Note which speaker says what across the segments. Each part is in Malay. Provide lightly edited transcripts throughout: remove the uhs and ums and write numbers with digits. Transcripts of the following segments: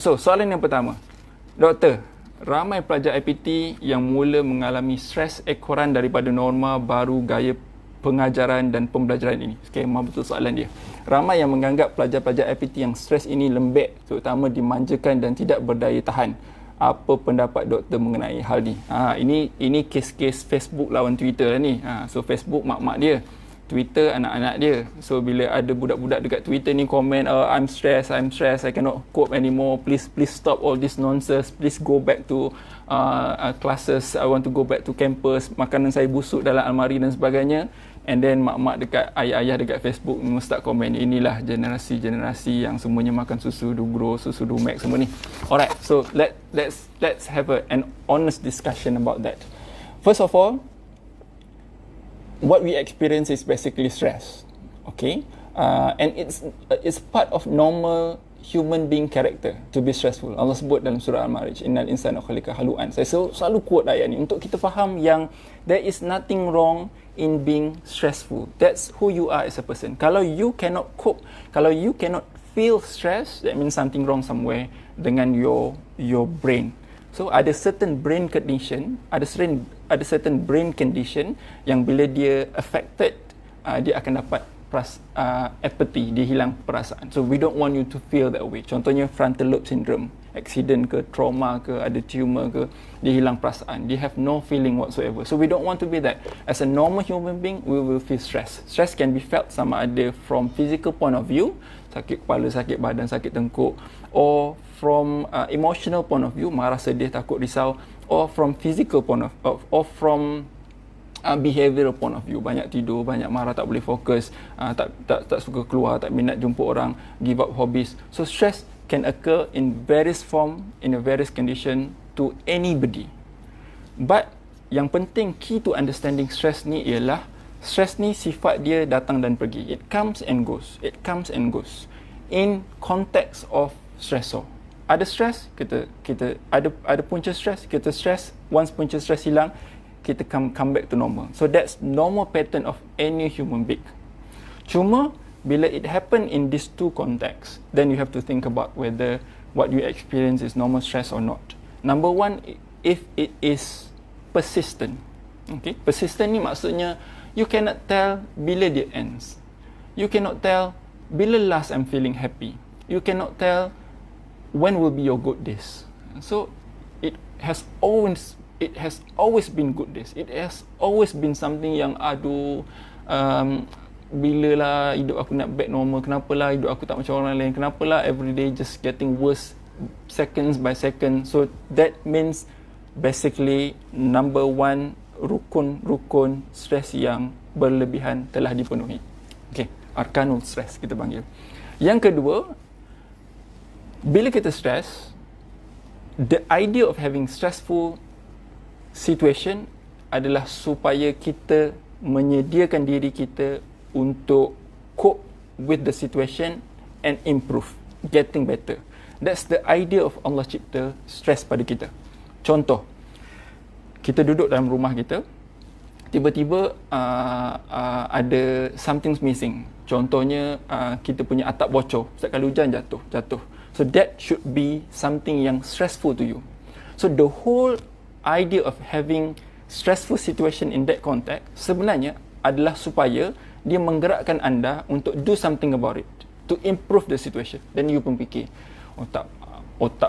Speaker 1: So, soalan yang pertama. Doktor, ramai pelajar IPT yang mula mengalami stres ekoran daripada norma baru gaya pengajaran dan pembelajaran ini. Skema betul soalan dia. Ramai yang menganggap pelajar-pelajar IPT yang stres ini lembek, terutama dimanjakan dan tidak berdaya tahan. Apa pendapat doktor mengenai hal ni? Ini kes-kes Facebook lawan Twitter lah ni. So Facebook mak-mak dia, Twitter anak-anak dia. So bila ada budak-budak dekat Twitter ni komen, I'm stressed, I cannot cope anymore, please stop all this nonsense, please go back to classes, I want to go back to campus, makanan saya busuk dalam almari dan sebagainya. And then mak-mak dekat, ayah-ayah dekat Facebook memang start komen, inilah generasi-generasi yang semuanya makan susu Dugro, susu Dumex semua ni. Alright, so let's have an honest discussion about that. First of all, what we experience is basically stress, okay, and it's part of normal human being character to be stressful. Allah sebut dalam surah Al-Ma'arij, innal insana khuliqa halu'an. Saya selalu quote ayat ni untuk kita faham yang there is nothing wrong in being stressful. That's who you are as a person. Kalau you cannot cope, kalau you cannot feel stress, that means something wrong somewhere dengan your brain. So ada certain brain condition, ada certain brain condition yang bila dia affected, dia akan dapat apathy, dia hilang perasaan. So we don't want you to feel that way. Contohnya frontal lobe syndrome, accident ke, trauma ke, ada tumor ke, dia hilang perasaan, dia have no feeling whatsoever. So we don't want to be that. As a normal human being, we will feel stress. Stress can be felt sama ada from physical point of view, sakit kepala, sakit badan, sakit tengkuk, or from emotional point of view, marah, sedih, takut, risau, or from physical point of or from behavioural point of view, banyak tidur, banyak marah, tak boleh fokus, tak suka keluar, tak minat jumpa orang, give up hobbies. So stress can occur in various form, in a various condition to anybody. But yang penting, key to understanding stress ni ialah stress ni sifat dia datang dan pergi. It comes and goes. It comes and goes. In context of stressor. Ada stress, kita ada punca stress, kita stress, once punca stress hilang, kita come back to normal. So that's normal pattern of any human being. Cuma bila it happen in these two contexts, then you have to think about whether what you experience is normal stress or not. Number one, if it is persistent. Okay, persistent ni maksudnya you cannot tell bila dia ends. You cannot tell bila last I'm feeling happy. You cannot tell when will be your good days. So it has always been good days. It has always been something yang bila lah hidup aku nak back normal, kenapalah hidup aku tak macam orang lain, kenapalah everyday just getting worse seconds by second. So that means basically number one, rukun stres yang berlebihan telah dipenuhi. Okay, arkanul stres kita panggil. Yang kedua, bila kita stres, the idea of having stressful situation adalah supaya kita menyediakan diri kita untuk cope with the situation and improve, getting better. That's the idea of Allah cipta stres pada kita. Contoh, kita duduk dalam rumah kita, tiba-tiba ada something's missing. Contohnya kita punya atap bocor, setiap kali hujan jatuh. So that should be something yang stressful to you. So the whole idea of having stressful situation in that context sebenarnya adalah supaya dia menggerakkan anda untuk do something about it, to improve the situation. Dan you pun fikir, otak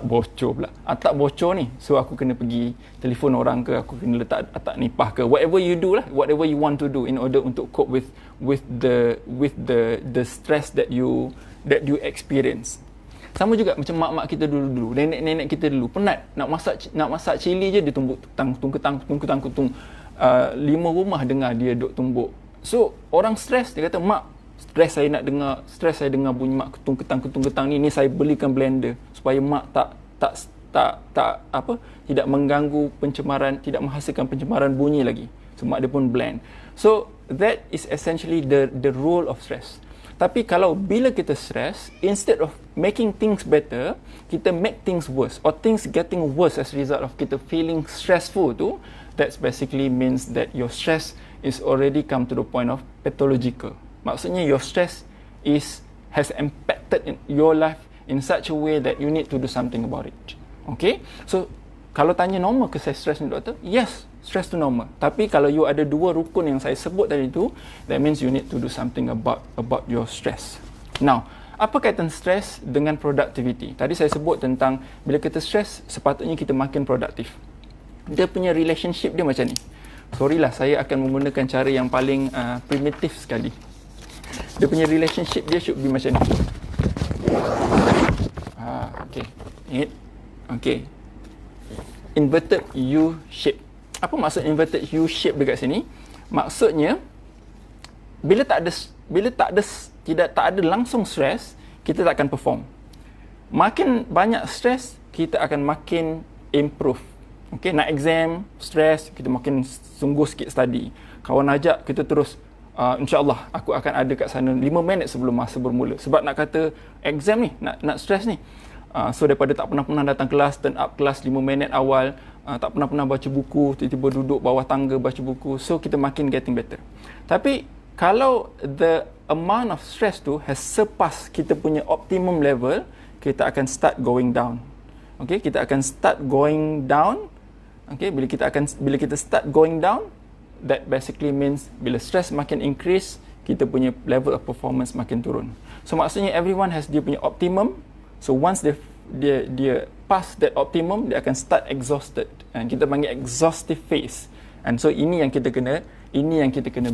Speaker 1: bocor pula, atap bocor ni, so aku kena pergi telefon orang ke, aku kena letak atap nipah ke, whatever you do lah, whatever you want to do in order untuk cope with the stress that you experience. Sama juga macam mak-mak kita dulu, nenek-nenek kita dulu penat nak masak cili je, dia tumbuk ketang. 5 rumah dengar dia duk tumbuk. So orang stres, dia kata, mak, stres saya dengar bunyi mak ketung ketang ni saya belikan blender supaya mak tidak mengganggu pencemaran, tidak menghasilkan pencemaran bunyi lagi. So mak dia pun blend. So that is essentially the role of stress. Tapi kalau bila kita stress, instead of making things better, kita make things worse, or things getting worse as a result of kita feeling stressful tu, that basically means that your stress is already come to the point of pathological. Maksudnya your stress has impacted in your life in such a way that you need to do something about it. Okay, so kalau tanya normal ke saya stress ni doktor? Yes, stress tu normal. Tapi kalau you ada dua rukun yang saya sebut tadi tu, that means you need to do something about your stress. Now, apa kaitan stres dengan productivity? Tadi saya sebut tentang bila kita stres, sepatutnya kita makin produktif. Dia punya relationship dia macam ni. Sorry lah, saya akan menggunakan cara yang paling primitif sekali. Dia punya relationship dia should be macam ni. Okay. Okay. Inverted U shape. Apa maksud inverted U shape dekat sini? Maksudnya bila tak ada langsung stres, kita tak akan perform. Makin banyak stres, kita akan makin improve. Okay, nak exam, stres, kita makin sungguh sikit study. Kawan ajak, kita terus, insyaAllah, aku akan ada kat sana 5 minit sebelum masa bermula. Sebab nak kata exam ni, nak stres ni. So, daripada tak pernah datang kelas, turn up kelas 5 minit awal, tak pernah baca buku, tiba-tiba duduk bawah tangga baca buku. So, kita makin getting better. Tapi, kalau the amount of stress tu has surpassed kita punya optimum level, kita akan start going down. Okay, kita akan start going down. Okay, bila kita start going down, that basically means bila stress makin increase, kita punya level of performance makin turun. So maksudnya everyone has dia punya optimum. So once dia pass that optimum, dia akan start exhausted. And kita panggil exhaustive phase. And so ini yang kita kena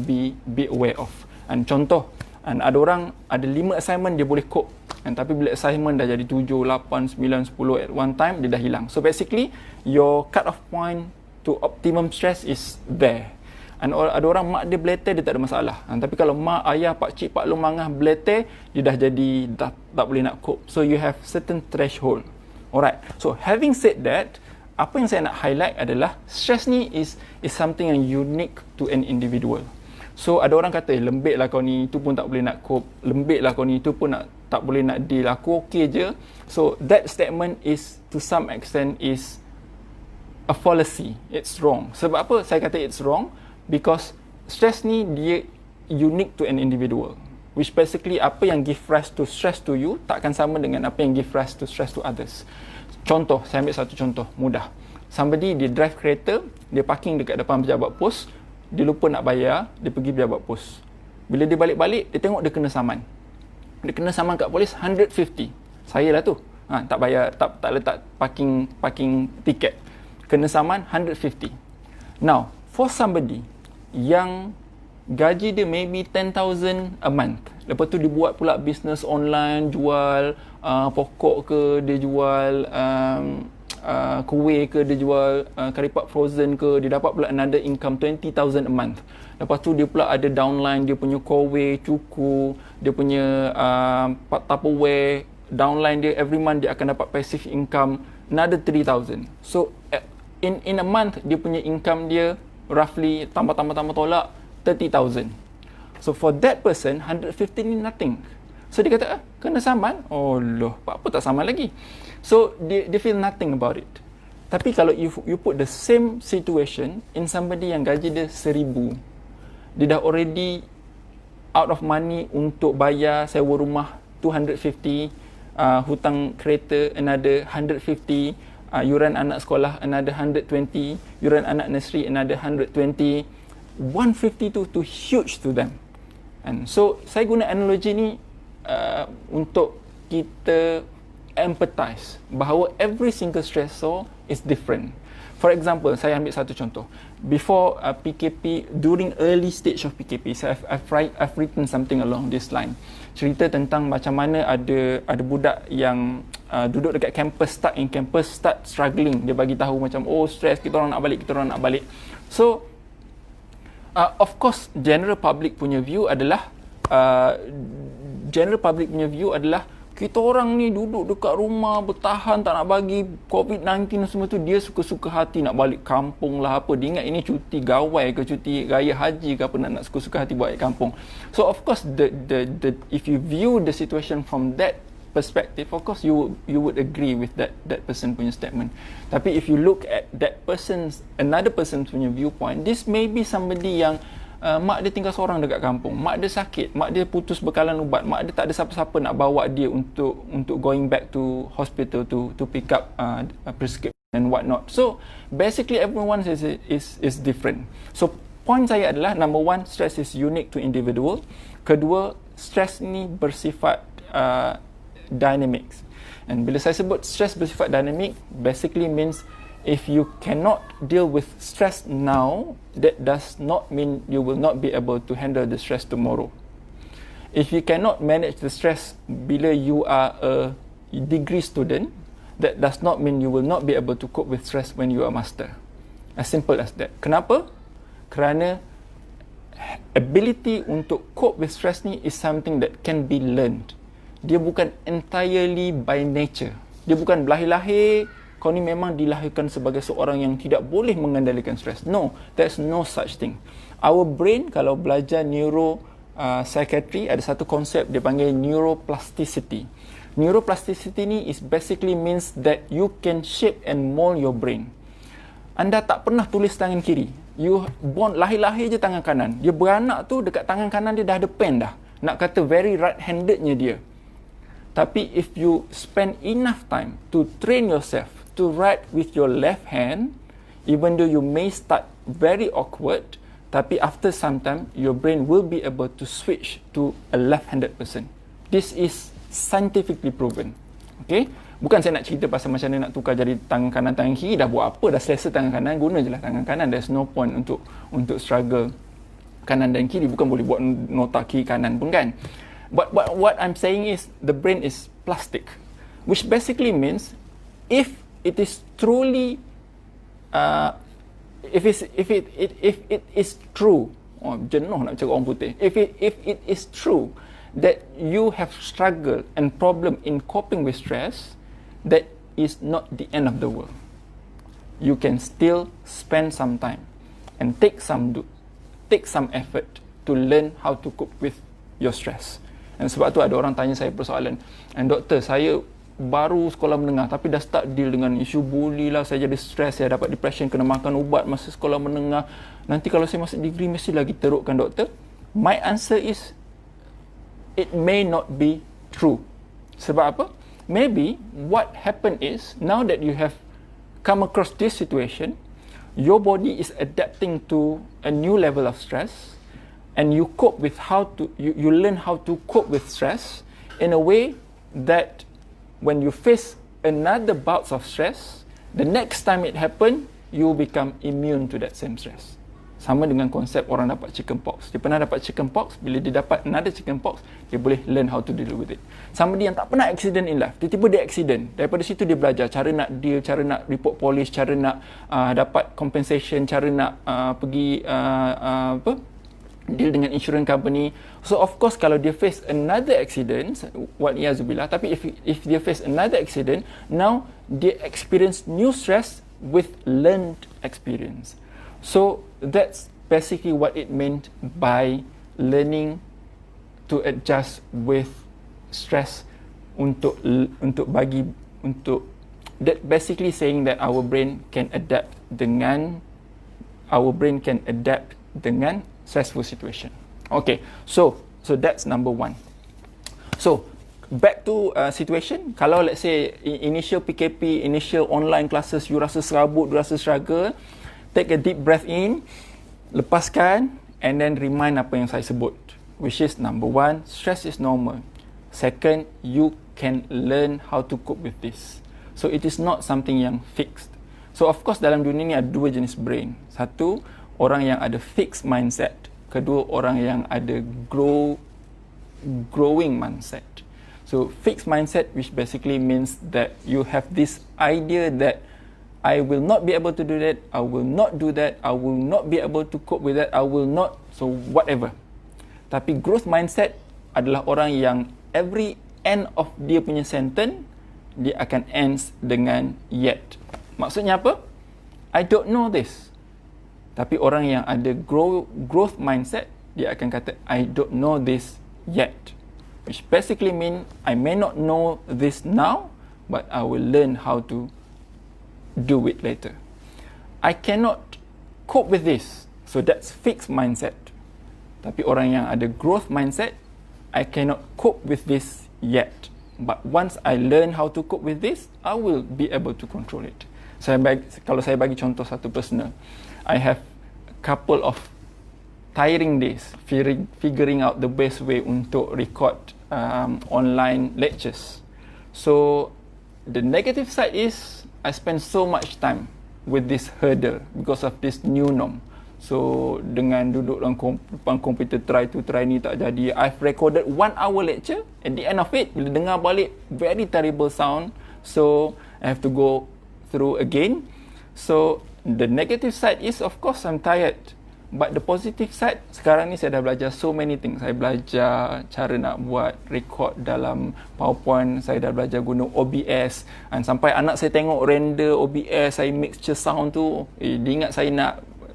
Speaker 1: be aware of. And contoh, ada orang ada 5 assignment dia boleh cope. Tapi bila assignment dah jadi 7, 8, 9, 10 at one time, dia dah hilang. So basically, your cut off point to optimum stress is there. And ada orang mak dia belete, dia tak ada masalah. Tapi kalau mak, ayah, pak cik, pak long mangah belete, dia dah jadi tak boleh nak cope. So you have certain threshold. Alright. So having said that, apa yang saya nak highlight adalah stress ni is something yang unique to an individual. So ada orang kata, lembik lah kau ni, tu pun tak boleh nak cope. Lembik lah kau ni, tu pun tak boleh nak deal. Aku okey je. So that statement is, to some extent, is a fallacy. It's wrong. Sebab apa saya kata it's wrong? Because stress ni, dia unique to an individual. Which basically, apa yang give rise to stress to you, takkan sama dengan apa yang give rise to stress to others. Contoh, saya ambil satu contoh, mudah. Somebody, dia drive kereta, dia parking dekat depan pejabat pos, dia lupa nak bayar, dia pergi pejabat pos. Bila dia balik-balik, dia tengok dia kena saman. Dia kena saman kat polis 150. Saya lah tu. Tak bayar, tak letak parking tiket. Kena saman 150. Now, for somebody yang gaji dia maybe 10,000 a month. Lepas tu dia buat pula business online, jual pokok ke, dia jual kuih ke, dia jual karipat frozen ke, dia dapat pula another income 20,000 a month. Lepas tu dia pula ada downline, dia punya kuih, cuku, dia punya Tupperware, downline dia every month dia akan dapat passive income another 3,000. So in a month dia punya income dia roughly tambah tolak 30,000. So for that person 150 ni nothing. So dia kata, kena saman? Oh loh, apa tak saman lagi? So dia feel nothing about it. Tapi kalau you put the same situation in somebody yang gaji dia 1,000, dia dah already out of money untuk bayar sewa rumah 250, hutang kereta another 150, yuran anak sekolah another 120, yuran anak nursery another 120, 150 tu huge to them. And so saya guna analogi ni untuk kita empathize bahawa every single stressor is different. For example, saya ambil satu contoh. Before PKP, during early stage of PKP, I've written something along this line. Cerita tentang macam mana ada budak yang duduk dekat campus, stuck in campus, start struggling. Dia bagi tahu macam, oh stress, kita orang nak balik. So, of course, general public punya view adalah kita orang ni duduk dekat rumah, bertahan, tak nak bagi COVID-19 semua tu, dia suka-suka hati nak balik kampung lah apa. Dia ingat ini cuti gawai ke, cuti raya haji ke apa, nak suka-suka hati balik kampung. So of course, if you view the situation from that perspective, of course you would agree with that person punya statement. Tapi if you look at that another person punya viewpoint, this may be somebody yang mak dia tinggal seorang dekat kampung, mak dia sakit, mak dia putus bekalan ubat, mak dia tak ada siapa-siapa nak bawa dia untuk going back to hospital to pick up a prescription and what not. So basically everyone is different. So point saya adalah, number one, stress is unique to individual. Kedua, stress ni bersifat dynamics. And bila saya sebut stress bersifat dynamic, basically means if you cannot deal with stress now, that does not mean you will not be able to handle the stress tomorrow. If you cannot manage the stress bila you are a degree student, that does not mean you will not be able to cope with stress when you are master. As simple as that. Kenapa? Kerana ability untuk cope with stress ni is something that can be learned. Dia bukan entirely by nature. Dia bukan berlahir-lahir, kau ni memang dilahirkan sebagai seorang yang tidak boleh mengendalikan stres. No, there's no such thing. Our brain, kalau belajar psychiatry, ada satu konsep dia panggil neuroplasticity. Neuroplasticity ni is basically means that you can shape and mold your brain. Anda tak pernah tulis tangan kiri. You born lahir-lahir je tangan kanan. Dia beranak tu dekat tangan kanan dia dah ada pen dah. Nak kata very right-handednya dia. Tapi if you spend enough time to train yourself to write with your left hand, even though you may start very awkward, tapi after some time, your brain will be able to switch to a left-handed person. This is scientifically proven. Okay? Bukan saya nak cerita pasal macam mana nak tukar jadi tangan kanan, tangan kiri. Dah buat apa? Dah selesa tangan kanan, guna je lah tangan kanan. There's no point untuk struggle kanan dan kiri. Bukan boleh buat nota kiri kanan pun kan. But what I'm saying is the brain is plastic, which basically means if it is truly if it is true, jenuh nak cakap orang putih, if it is true that you have struggle and problem in coping with stress, that is not the end of the world. You can still spend some time and take some effort to learn how to cope with your stress. Dan sebab tu ada orang tanya saya persoalan, doktor, saya baru sekolah menengah tapi dah start deal dengan isu bully lah, saya jadi stres, saya dapat depression, kena makan ubat masa sekolah menengah, nanti kalau saya masuk degree mesti lagi teruk kan doktor? My answer is, it may not be true. Sebab apa? Maybe what happened is, now that you have come across this situation, your body is adapting to a new level of stress, and you cope with you learn how to cope with stress in a way that when you face another bouts of stress, the next time it happen, you become immune to that same stress. Sama dengan konsep orang dapat chicken pox. Dia pernah dapat chicken pox, bila dia dapat another chicken pox, dia boleh learn how to deal with it. Somebody yang tak pernah accident in life, tiba-tiba dia accident. Daripada situ dia belajar cara nak deal, cara nak report polis, cara nak dapat compensation, cara nak pergi deal dengan insurance company. So of course kalau dia face another accident, waliyazubillah, tapi if dia face another accident, now dia experience new stress with learned experience. So that's basically what it meant by learning to adjust with stress untuk that basically saying that our brain can adapt dengan stressful situation. Okay, so that's number one. So back to situation, kalau let's say initial PKP, initial online classes, you rasa serabut, you rasa struggle, take a deep breath in, lepaskan, and then remind apa yang saya sebut, which is number one, stress is normal. Second, you can learn how to cope with this. So it is not something yang fixed. So of course dalam dunia ni ada dua jenis brain. Satu, orang yang ada fixed mindset. Kedua, orang yang ada growing mindset. So fixed mindset, which basically means that you have this idea that I will not be able to do that, I will not do that, I will not be able to cope with that, I will not, so whatever. Tapi growth mindset adalah orang yang every end of dia punya sentence, dia akan ends dengan yet. Maksudnya apa? I don't know this. Tapi orang yang ada growth mindset, dia akan kata, I don't know this yet. Which basically mean, I may not know this now, but I will learn how to do it later. I cannot cope with this. So that's fixed mindset. Tapi orang yang ada growth mindset, I cannot cope with this yet. But once I learn how to cope with this, I will be able to control it. Kalau saya bagi contoh satu personal, I have a couple of tiring days figuring out the best way untuk record online lectures. So the negative side is I spend so much time with this hurdle because of this new norm. So dengan duduk dalam depan komputer try ni tak jadi, I've recorded 1 hour lecture. At the end of it, bila dengar balik, very terrible sound, so I have to go through again. So the negative side is, of course, I'm tired. But the positive side, sekarang ni saya dah belajar so many things. Saya belajar cara nak buat record dalam PowerPoint, saya dah belajar guna OBS, dan sampai anak saya tengok render OBS, saya mixture sound tu, dia ingat saya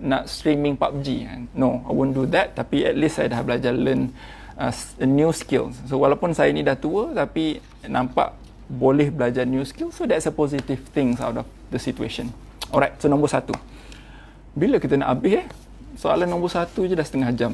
Speaker 1: nak streaming PUBG. No, I won't do that. Tapi at least saya dah belajar learn new skills. So walaupun saya ni dah tua, tapi nampak boleh belajar new skills. So that's a positive things out of the situation. Alright, so nombor 1. Bila kita nak habis Soalan nombor 1 je dah setengah jam.